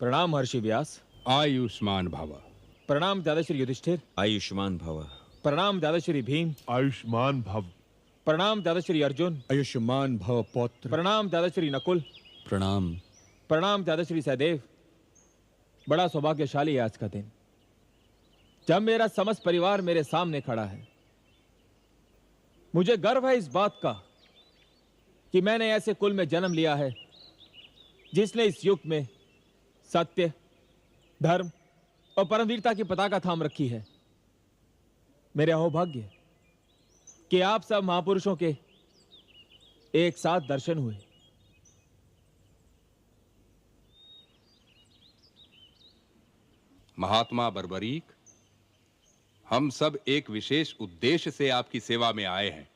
प्रणाम महर्षि व्यास। आयुष्मान भव। प्रणाम दादा श्री युधिष्ठिर। आयुष्मान भव। प्रणाम दादा श्री भीम। आयुष्मान भव। प्रणाम दादा श्री अर्जुन। आयुष्मान भव पौत्र। प्रणाम दादा श्री नकुल। प्रणाम। प्रणाम दादा श्री सहदेव। बड़ा सौभाग्यशाली है आज का दिन, जब मेरा समस्त परिवार मेरे सामने खड़ा है। मुझे गर्व है इस बात का कि मैंने ऐसे कुल में जन्म लिया है जिसने इस युग में सत्य, धर्म और परमवीरता की पताका थाम रखी है। मेरे अहोभाग्य कि आप सब महापुरुषों के एक साथ दर्शन हुए। महात्मा बर्बरीक, हम सब एक विशेष उद्देश्य से आपकी सेवा में आए हैं।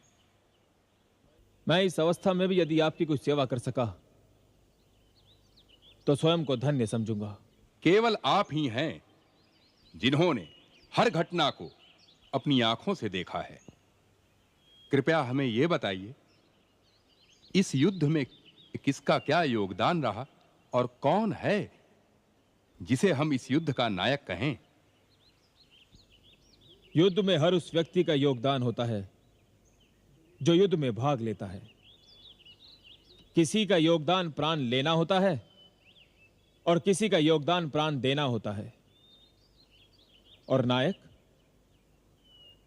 मैं इस अवस्था में भी यदि आपकी कुछ सेवा कर सका तो स्वयं को धन्य समझूंगा। केवल आप ही हैं जिन्होंने हर घटना को अपनी आंखों से देखा है। कृपया हमें यह बताइए, इस युद्ध में किसका क्या योगदान रहा और कौन है जिसे हम इस युद्ध का नायक कहें? युद्ध में हर उस व्यक्ति का योगदान होता है जो युद्ध में भाग लेता है। किसी का योगदान प्राण लेना होता है और किसी का योगदान प्राण देना होता है। और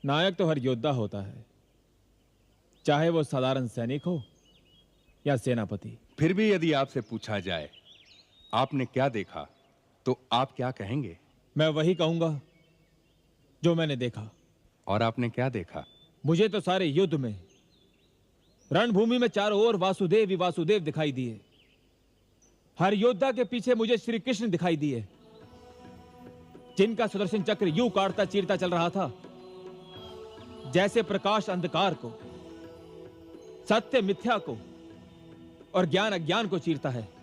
नायक तो हर योद्धा होता है, चाहे वो साधारण सैनिक हो या सेनापति। फिर भी यदि आपसे पूछा जाए आपने क्या देखा तो आप क्या कहेंगे? मैं वही कहूंगा जो मैंने देखा। और आपने क्या देखा? मुझे तो सारे युद्ध में रणभूमि में चारों ओर वासुदेव ही वासुदेव दिखाई दिए। हर योद्धा के पीछे मुझे श्री कृष्ण दिखाई दिए, जिनका सुदर्शन चक्र यूं काटता चीरता चल रहा था जैसे प्रकाश अंधकार को, सत्य मिथ्या को और ज्ञान अज्ञान को चीरता है।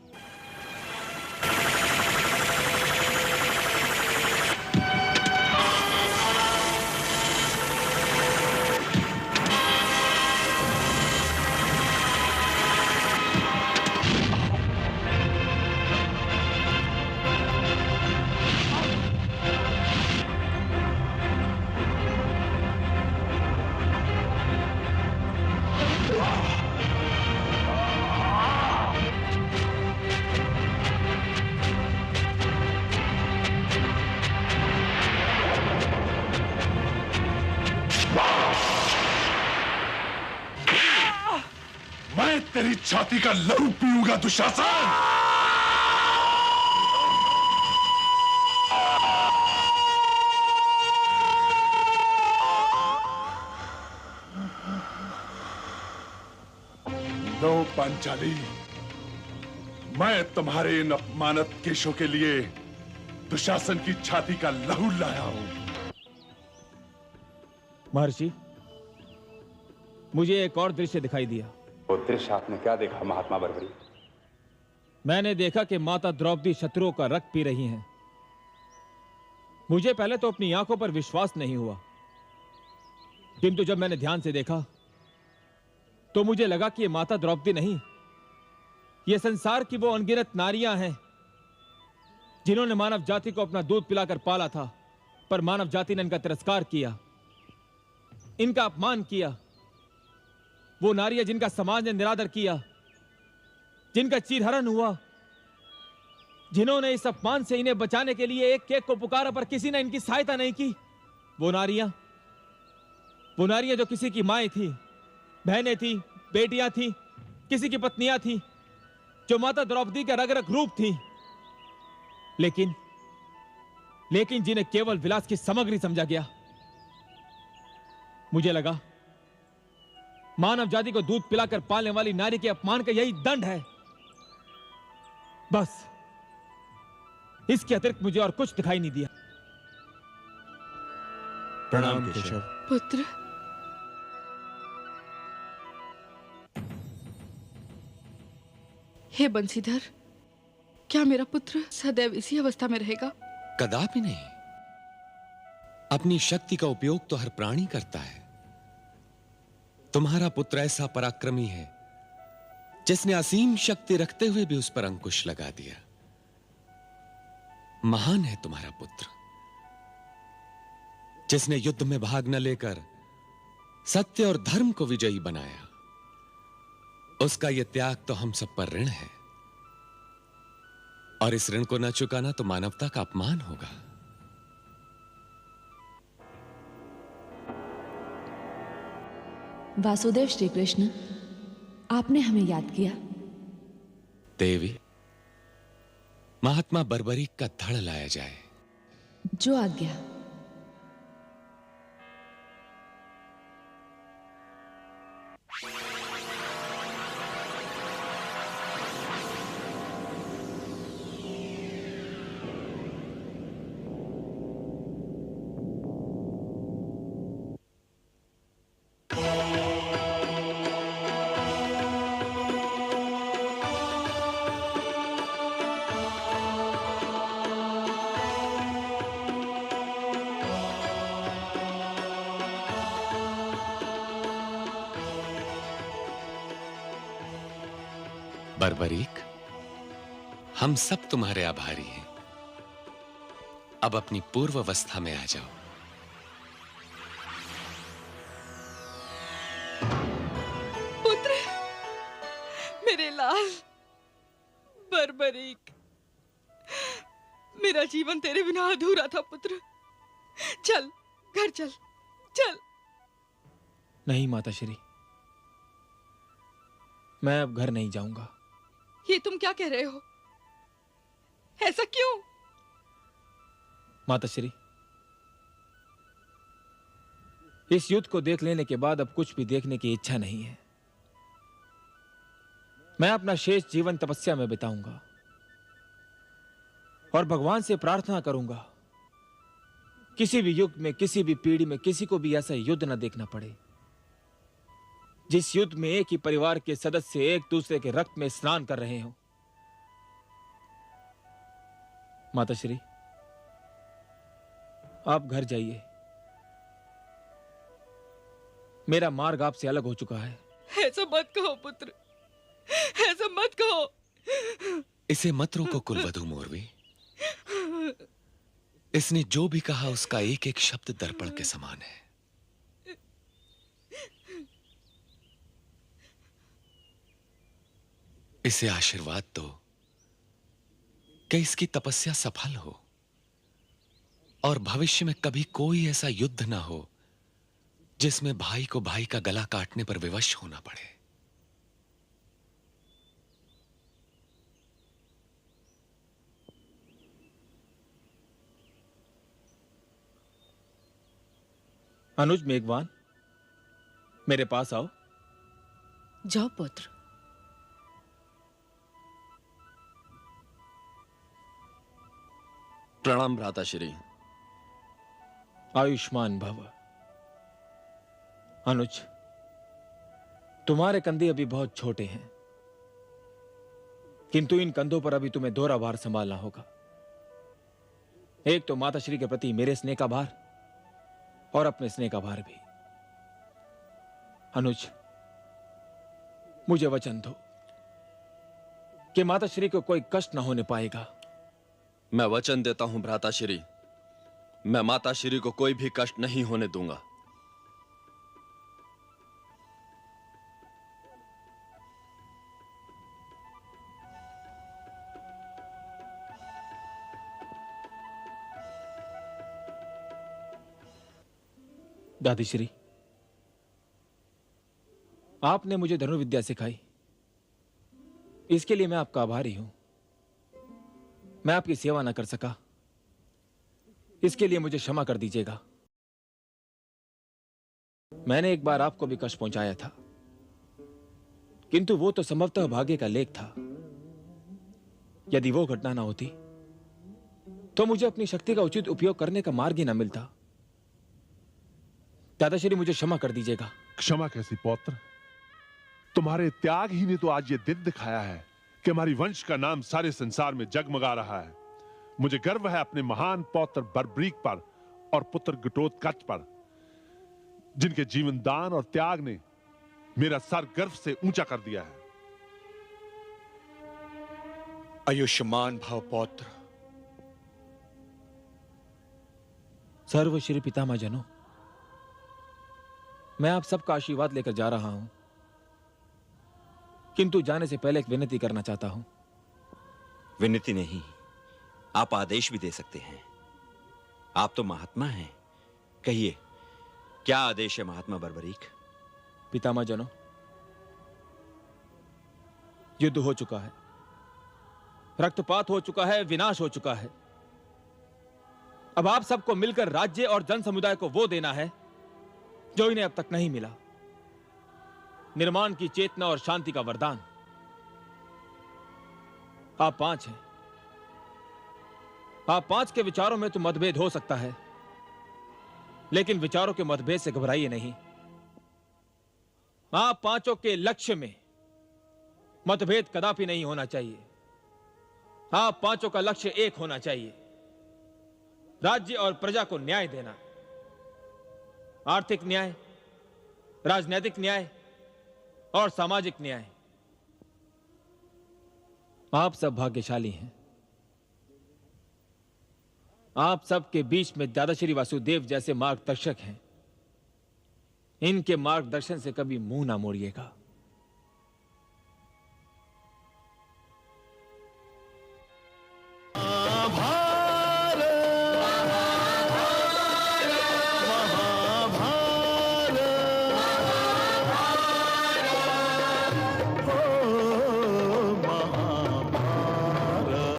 तेरी छाती का लहू पीऊंगा दुशासन। लो पांचाली, मैं तुम्हारे इन अपमानित केशों के लिए दुशासन की छाती का लहू लाया हूं। महर्षि, मुझे एक और दृश्य दिखाई दिया। वो दृश्य आपने क्या देखा महात्मा बर्बरी? मैंने देखा कि माता द्रौपदी शत्रुओं का रक्त पी रही हैं। मुझे पहले तो अपनी आंखों पर विश्वास नहीं हुआ, किंतु जब मैंने ध्यान से देखा तो मुझे लगा कि ये माता द्रौपदी नहीं, ये संसार की वो अनगिनत नारियां हैं जिन्होंने मानव जाति को अपना दूध पिलाकर पाला था, पर मानव जाति ने इनका तिरस्कार किया, इनका अपमान किया। वो नारियां जिनका समाज ने निरादर किया, जिनका चीरहरण हुआ, जिन्होंने इस अपमान से इन्हें बचाने के लिए एक एक को पुकारा पर किसी ने इनकी सहायता नहीं की। वो नारियां जो किसी की माएं थी, बहनें थी, बेटियां थी, किसी की पत्नियां थी, जो माता द्रौपदी का रग रग रूप थी, लेकिन जिन्हें केवल विलास की सामग्री समझा गया। मुझे लगा मानव जाति को दूध पिलाकर पालने वाली नारी के अपमान का यही दंड है। बस इसके अतिरिक्त मुझे और कुछ दिखाई नहीं दिया। प्रणाम केशव। पुत्र, हे बंसीधर, क्या मेरा पुत्र सदैव इसी अवस्था में रहेगा? कदापि नहीं। अपनी शक्ति का उपयोग तो हर प्राणी करता है। तुम्हारा पुत्र ऐसा पराक्रमी है जिसने असीम शक्ति रखते हुए भी उस पर अंकुश लगा दिया। महान है तुम्हारा पुत्र, जिसने युद्ध में भाग न लेकर सत्य और धर्म को विजयी बनाया। उसका यह त्याग तो हम सब पर ऋण है, और इस ऋण को न चुकाना तो मानवता का अपमान होगा। वासुदेव श्री कृष्ण, आपने हमें याद किया। देवी, महात्मा बर्बरीक का धड़ लाया जाए। जो आज्ञा। बर्बरीक, हम सब तुम्हारे आभारी हैं। अब अपनी पूर्व अवस्था में आ जाओ। पुत्र, मेरे लाल बर्बरीक, मेरा जीवन तेरे बिना अधूरा था पुत्र। चल, घर चल, चल। नहीं माताश्री, मैं अब घर नहीं जाऊंगा। ये तुम क्या कह रहे हो? ऐसा क्यों? माताश्री, इस युद्ध को देख लेने के बाद अब कुछ भी देखने की इच्छा नहीं है। मैं अपना शेष जीवन तपस्या में बिताऊंगा और भगवान से प्रार्थना करूंगा किसी भी युग में, किसी भी पीढ़ी में किसी को भी ऐसा युद्ध न देखना पड़े जिस युद्ध में एक ही परिवार के सदस्य एक दूसरे के रक्त में स्नान कर रहे हों। माताश्री, आप घर जाइए। मेरा मार्ग आपसे अलग हो चुका है। ऐसा मत कहो पुत्र, ऐसा मत कहो। इसे मत रोको कुलवधू मोरवी। इसने जो भी कहा उसका एक एक शब्द दर्पण के समान है। इसे आशीर्वाद दो कि इसकी तपस्या सफल हो और भविष्य में कभी कोई ऐसा युद्ध ना हो जिसमें भाई को भाई का गला काटने पर विवश होना पड़े। अनुज मेघवान, मेरे पास आओ। जाओ पुत्र। प्रणाम भ्राताश्री। आयुष्मान भव। अनुज, तुम्हारे कंधे अभी बहुत छोटे हैं, किंतु इन कंधों पर अभी तुम्हें दोहरा भार संभालना होगा। एक तो माताश्री के प्रति मेरे स्नेह का भार और अपने स्नेह का भार भी। अनुज, मुझे वचन दो कि माताश्री को कोई कष्ट न होने पाएगा। मैं वचन देता हूं भ्राताश्री, मैं माताश्री को कोई भी कष्ट नहीं होने दूंगा। दादीश्री, आपने मुझे धनुर्विद्या सिखाई, इसके लिए मैं आपका आभारी हूं। मैं आपकी सेवा न कर सका, इसके लिए मुझे क्षमा कर दीजिएगा। मैंने एक बार आपको भी कष्ट पहुंचाया था, किंतु वो तो संभवतः भाग्य का लेख था। यदि वो घटना ना होती तो मुझे अपनी शक्ति का उचित उपयोग करने का मार्ग ही ना मिलता। दादाश्री, मुझे क्षमा कर दीजिएगा। क्षमा कैसी पौत्र, तुम्हारे त्याग ही ने तो आज ये दिन दिखाया है कि हमारी वंश का नाम सारे संसार में जगमगा रहा है। मुझे गर्व है अपने महान पौत्र बर्बरीक पर और पुत्र घटोत्कच पर, जिनके जीवन दान और त्याग ने मेरा सर गर्व से ऊंचा कर दिया है। आयुष्मान भव पौत्र, सर्व श्री पितामह जनों, मैं आप सबका आशीर्वाद लेकर जा रहा हूं, किंतु जाने से पहले एक विनती करना चाहता हूं। विनती नहीं, आप आदेश भी दे सकते हैं। आप तो महात्मा हैं, कहिए क्या आदेश है महात्मा बर्बरीक? पितामह जनों, युद्ध हो चुका है, रक्तपात हो चुका है, विनाश हो चुका है। अब आप सबको मिलकर राज्य और जन समुदाय को वो देना है जो इन्हें अब तक नहीं मिला, निर्माण की चेतना और शांति का वरदान। आप 5 हैं, आप 5 के विचारों में तो मतभेद हो सकता है, लेकिन विचारों के मतभेद से घबराइए नहीं। आप 5 के लक्ष्य में मतभेद कदापि नहीं होना चाहिए। आप 5 का लक्ष्य एक होना चाहिए, राज्य और प्रजा को न्याय देना, आर्थिक न्याय, राजनीतिक न्याय और सामाजिक न्याय। आप सब भाग्यशाली हैं। आप सबके बीच में दादा श्री वासुदेव जैसे मार्गदर्शक हैं। इनके मार्गदर्शन से कभी मुंह ना मोड़िएगा।